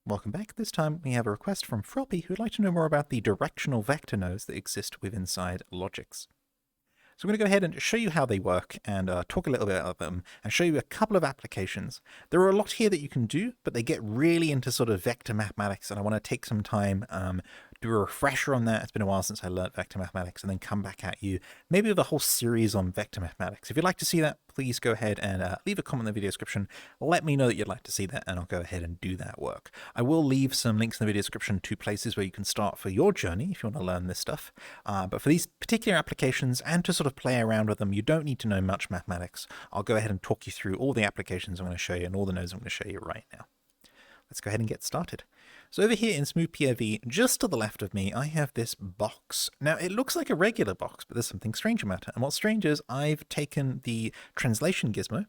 Welcome back. This time we have a request from Froppy who'd like to know more about the directional vector nodes that exist within inside Logix. So I'm going to go ahead and show you how they work and talk a little bit about them and show you a couple of applications. There are a lot here that you can do, but they get really into sort of vector mathematics, and I want to take some time, do a refresher on that. It's been a while since I learned vector mathematics, and then come back at you maybe with a whole series on vector mathematics. If you'd like to see that, please go ahead and leave a comment in the video description. Let me know that you'd like to see that, and I'll go ahead and do that work. I will leave some links in the video description to places where you can start for your journey if you want to learn this stuff. But for these particular applications and to sort of play around with them, you don't need to know much mathematics. I'll go ahead and talk you through all the applications I'm going to show you and all the nodes I'm going to show you right now. Let's go ahead and get started. So over here in Smooth POV, just to the left of me, I have this box. Now, it looks like a regular box, but there's something strange about it. And what's strange is I've taken the translation gizmo.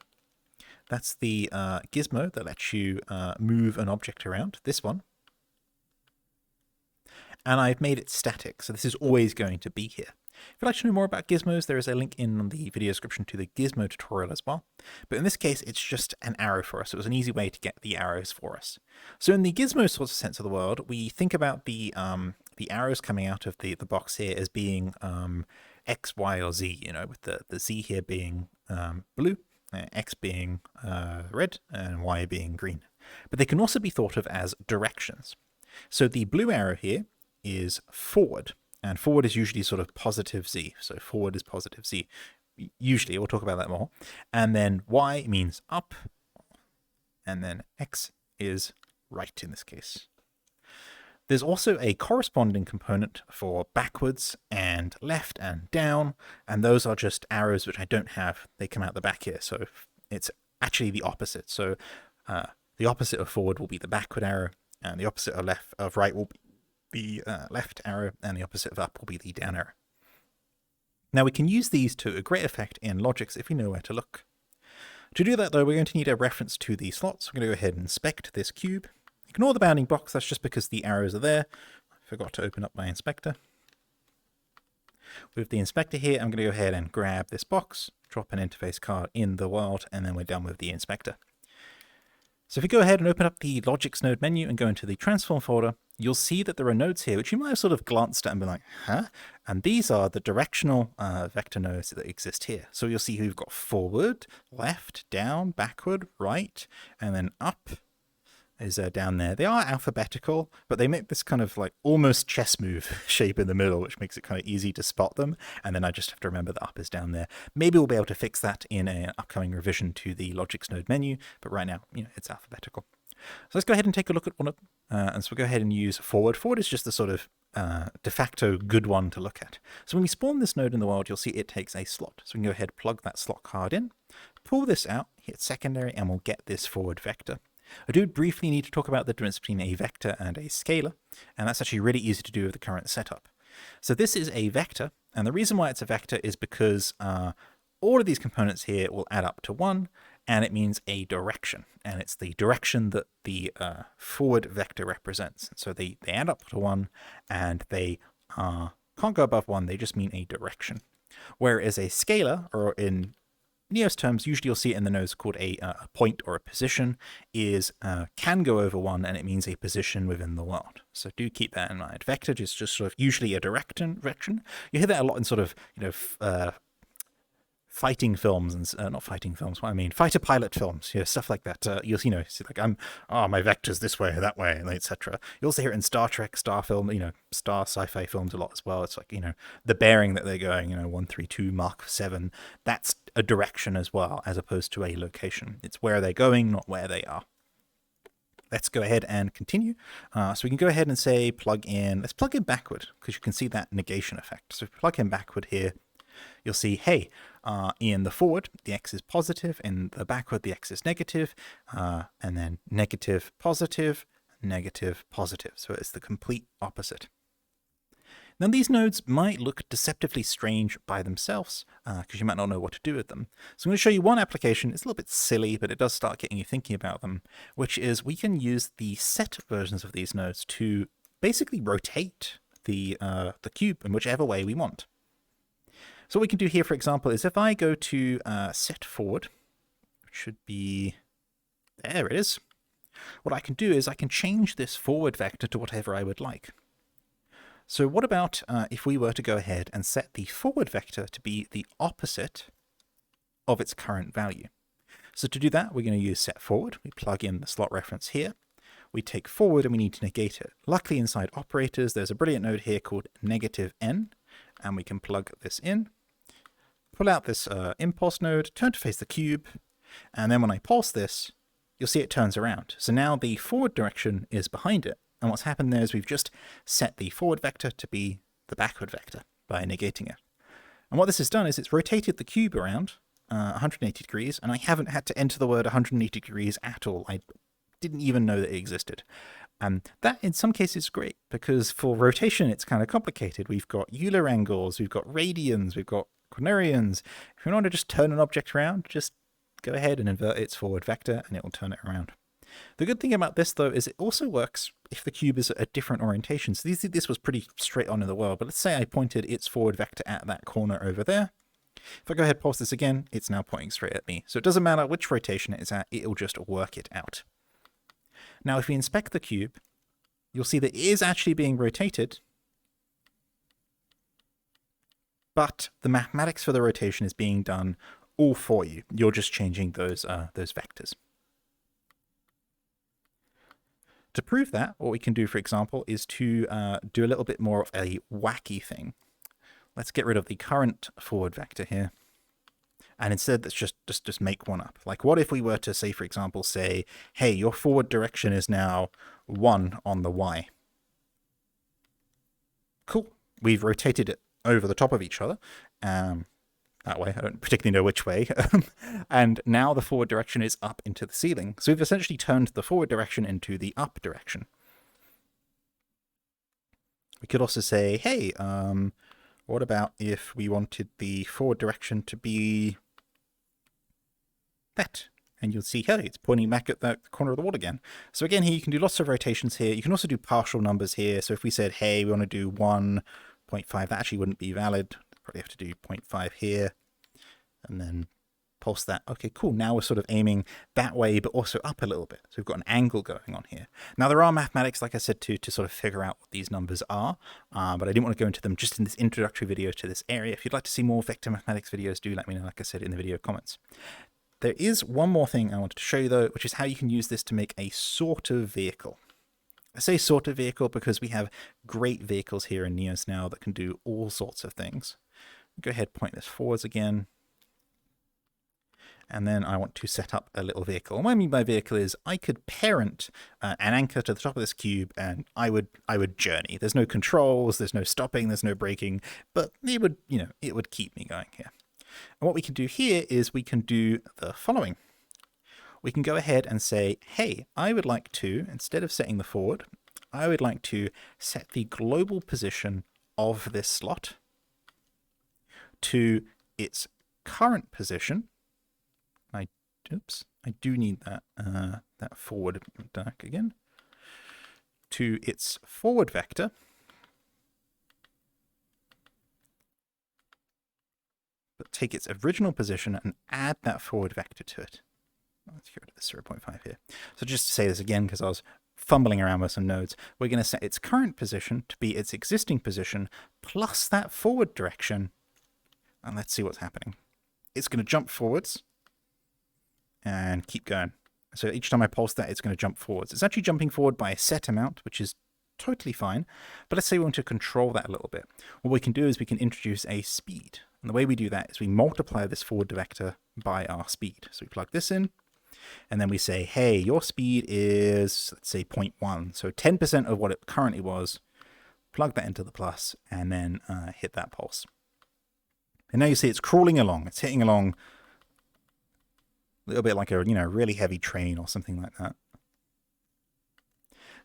That's the gizmo that lets you move an object around, this one. And I've made it static, so this is always going to be here. If you'd like to know more about gizmos, there is a link in the video description to the gizmo tutorial as well. But in this case, it's just an arrow for us. It was an easy way to get the arrows for us. So in the gizmo sort of sense of the world, we think about the arrows coming out of the box here as being X, Y, or Z, you know, with the Z here being blue, X being red, and Y being green. But they can also be thought of as directions. So the blue arrow here is forward. And forward is usually sort of positive Z. So forward is positive Z. Usually, we'll talk about that more. And then Y means up. And then X is right in this case. There's also a corresponding component for backwards and left and down. And those are just arrows which I don't have. They come out the back here. So it's actually the opposite. So the opposite of forward will be the backward arrow. And the opposite of right will be the left arrow, and the opposite of up will be the down arrow. Now we can use these to a great effect in Logix if we know where to look. To do that though, we're going to need a reference to the slots. We're going to go ahead and inspect this cube. Ignore the bounding box, that's just because the arrows are there. I forgot to open up my inspector. With the inspector here, I'm going to go ahead and grab this box, drop an interface card in the world, and then we're done with the inspector. So if we go ahead and open up the Logix node menu and go into the transform folder, you'll see that there are nodes here which you might have sort of glanced at and been like, huh? And these are the directional vector nodes that exist here. So you'll see we've got forward, left, down, backward, right, and then up is down there. They are alphabetical, but they make this kind of like almost chess move shape in the middle, which makes it kind of easy to spot them. And then I just have to remember that up is down there. Maybe we'll be able to fix that in an upcoming revision to the Logix node menu, but right now, it's alphabetical. So let's go ahead and take a look at one of them. And so we'll go ahead and use forward. Forward is just the sort of de facto good one to look at. So when we spawn this node in the world, you'll see it takes a slot. So we can go ahead, plug that slot card in, pull this out, hit secondary, and we'll get this forward vector. I do briefly need to talk about the difference between a vector and a scalar, and that's actually really easy to do with the current setup. So this is a vector, and the reason why it's a vector is because all of these components here will add up to 1, and it means a direction, and it's the direction that the forward vector represents. So they add up to 1, and they can't go above 1, they just mean a direction. Whereas a scalar, or in Neos terms, usually you'll see it in the nodes called a point or a position, is can go over 1, and it means a position within the world. So do keep that in mind. Vector is just sort of usually a direction. You hear that a lot in sort of fighting films and not fighting films. What I mean, fighter pilot films, stuff like that. You'll see like my vector's this way or that way, etc. You also hear it in Star Trek, Star film, Star sci-fi films a lot as well. It's like the bearing that they're going, 132 Mark 7. That's a direction as well, as opposed to a location. It's where they're going, not where they are. Let's go ahead and continue. So we can go ahead and say let's plug in backward, because you can see that negation effect. So if we plug in backward here, you'll see, hey, in the forward, the x is positive, in the backward, the x is negative, and then negative, positive, negative, positive. So it's the complete opposite. Now these nodes might look deceptively strange by themselves, because you might not know what to do with them. So I'm going to show you one application. It's a little bit silly, but it does start getting you thinking about them, which is we can use the set versions of these nodes to basically rotate the cube in whichever way we want. So what we can do here, for example, is if I go to set forward, which should be, there it is. What I can do is I can change this forward vector to whatever I would like. So what about if we were to go ahead and set the forward vector to be the opposite of its current value? So to do that, we're going to use set forward. We plug in the slot reference here. We take forward and we need to negate it. Luckily inside operators, there's a brilliant node here called -n, and we can plug this in, pull out this impulse node, turn to face the cube, and then when I pulse this, you'll see it turns around. So now the forward direction is behind it. And what's happened there is we've just set the forward vector to be the backward vector by negating it. And what this has done is it's rotated the cube around 180 degrees, and I haven't had to enter the word 180 degrees at all. I didn't even know that it existed. That in some cases is great, because for rotation it's kind of complicated. We've got Euler angles, we've got radians, we've got quaternions. If you want to just turn an object around, just go ahead and invert its forward vector and it will turn it around. The good thing about this, though, is it also works if the cube is at a different orientation. So this was pretty straight on in the world, but let's say I pointed its forward vector at that corner over there. If I go ahead and pulse this again, it's now pointing straight at me. So it doesn't matter which rotation it's at, it'll just work it out. Now, if we inspect the cube, you'll see that it is actually being rotated, but the mathematics for the rotation is being done all for you. You're just changing those vectors. To prove that, what we can do, for example, is to do a little bit more of a wacky thing. Let's get rid of the current forward vector here. And instead, let's just make one up. Like, what if we were to say, for example, say, hey, your forward direction is now 1 on the y. Cool. We've rotated it over the top of each other. That way, I don't particularly know which way. And now the forward direction is up into the ceiling. So we've essentially turned the forward direction into the up direction. We could also say, hey, what about if we wanted the forward direction to be that? And you'll see, hey, it's pointing back at the corner of the wall again. So again, here you can do lots of rotations here. You can also do partial numbers here. So if we said, hey, we want to do 1.5, that actually wouldn't be valid. Probably have to do 0.5 here and then pulse that. Okay, cool. Now we're sort of aiming that way, but also up a little bit. So we've got an angle going on here. Now there are mathematics, like I said, to sort of figure out what these numbers are, but I didn't want to go into them just in this introductory video to this area. If you'd like to see more vector mathematics videos, do let me know, like I said, in the video comments. There is one more thing I wanted to show you though, which is how you can use this to make a sort of vehicle. I say sort of vehicle because we have great vehicles here in Neos now that can do all sorts of things. Go ahead, point this forwards again. And then I want to set up a little vehicle. And what I mean by vehicle is I could parent an anchor to the top of this cube and I would journey. There's no controls, there's no stopping, there's no braking, but it would, it would keep me going here. And what we can do here is we can do the following. We can go ahead and say, hey, I would like to, instead of setting the forward, I would like to set the global position of this slot to its current position. I do need that that forward back again. To its forward vector. But take its original position and add that forward vector to it. Let's get rid of this 0.5 here. So just to say this again, because I was fumbling around with some nodes, we're going to set its current position to be its existing position plus that forward direction. And let's see what's happening. It's going to jump forwards and keep going. So each time I pulse that, it's going to jump forwards. It's actually jumping forward by a set amount, which is totally fine. But let's say we want to control that a little bit. What we can do is we can introduce a speed. And the way we do that is we multiply this forward vector by our speed. So we plug this in, and then we say, hey, your speed is, let's say, 0.1. So 10% of what it currently was, plug that into the plus, and then hit that pulse. And now you see it's crawling along. It's hitting along a little bit like a, really heavy train or something like that.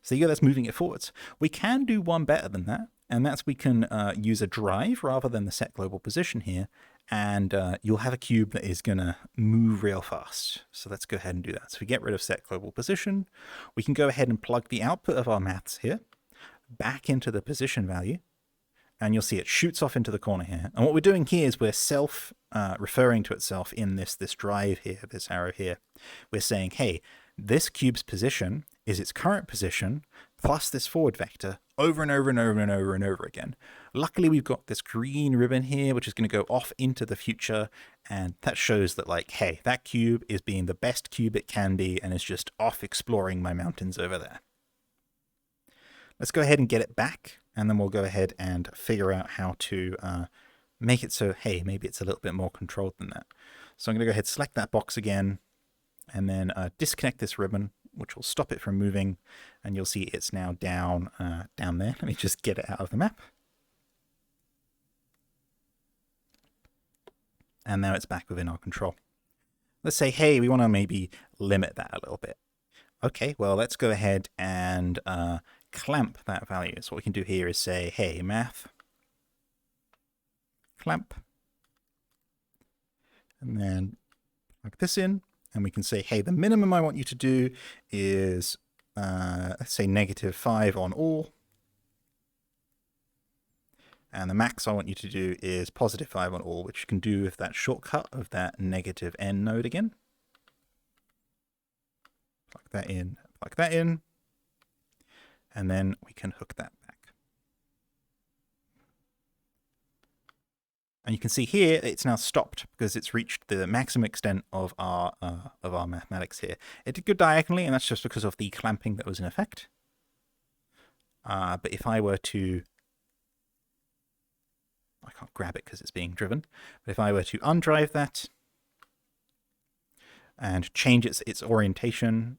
So yeah, that's moving it forwards. We can do one better than that, and that's we can use a drive rather than the set global position here, and you'll have a cube that is going to move real fast. So let's go ahead and do that. So we get rid of set global position. We can go ahead and plug the output of our maths here back into the position value, and you'll see it shoots off into the corner here. And what we're doing here is we're referring to itself in this drive here, this arrow here. We're saying, hey, this cube's position is its current position plus this forward vector over and over and over and over and over again. Luckily, we've got this green ribbon here, which is going to go off into the future. And that shows that, like, hey, that cube is being the best cube it can be and is just off exploring my mountains over there. Let's go ahead and get it back. And then we'll go ahead and figure out how to make it so, hey, maybe it's a little bit more controlled than that. So I'm going to go ahead, select that box again, and then disconnect this ribbon, which will stop it from moving. And you'll see it's now down there. Let me just get it out of the map. And now it's back within our control. Let's say, hey, we want to maybe limit that a little bit. Okay, well, let's go ahead and clamp that value. So what we can do here is say, hey, math, clamp, and then plug this in. And we can say, hey, the minimum I want you to do is, let's say, -5 on all. And the max I want you to do is +5 on all, which you can do with that shortcut of that -n node again. Plug that in, and then we can hook that back. And you can see here it's now stopped because it's reached the maximum extent of our mathematics here. It did go diagonally, and that's just because of the clamping that was in effect. But if I were to, I can't grab it because it's being driven, but if I were to undrive that and change its orientation,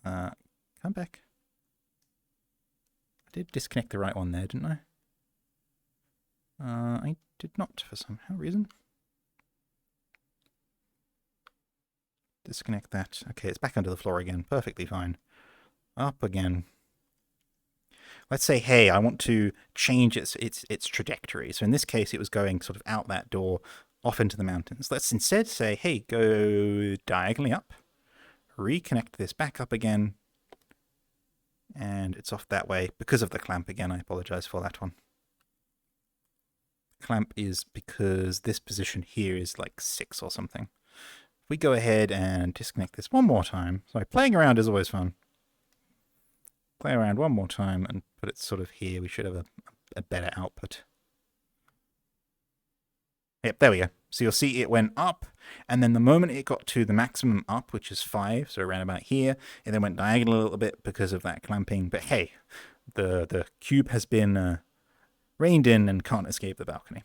come back. I did disconnect the right one there, didn't I? I did not for some reason. Disconnect that. Okay, it's back under the floor again. Perfectly fine. Up again. Let's say, hey, I want to change its trajectory. So in this case, it was going sort of out that door, off into the mountains. Let's instead say, hey, go diagonally up. Reconnect this back up again. And it's off that way because of the clamp again. I apologize for that one. Clamp is because this position here is like 6 or something. If we go ahead and disconnect this one more time. Sorry, playing around is always fun. Play around one more time and put it sort of here. We should have a better output. Yep, there we go. So you'll see it went up, and then the moment it got to the maximum up, which is 5, so around about here, it then went diagonal a little bit because of that clamping. But hey, the cube has been reined in and can't escape the balcony.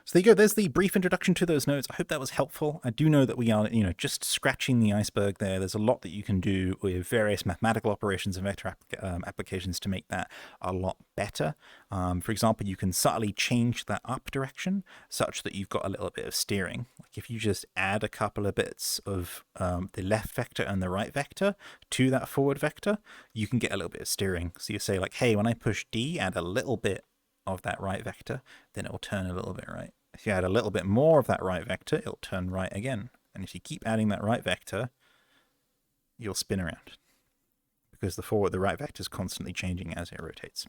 So there you go. There's the brief introduction to those nodes. I hope that was helpful. I do know that we are, just scratching the iceberg there. There's a lot that you can do with various mathematical operations and vector applications to make that a lot better. For example, you can subtly change that up direction such that you've got a little bit of steering. Like if you just add a couple of bits of the left vector and the right vector to that forward vector, you can get a little bit of steering. So you say like, hey, when I push D, add a little bit of that right vector, then it will turn a little bit right. If you add a little bit more of that right vector, it'll turn right again. And if you keep adding that right vector, you'll spin around because the right vector is constantly changing as it rotates.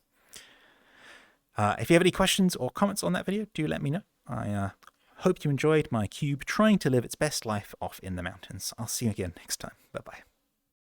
If you have any questions or comments on that video, do let me know. I hope you enjoyed my cube trying to live its best life off in the mountains. I'll see you again next time. Bye-bye.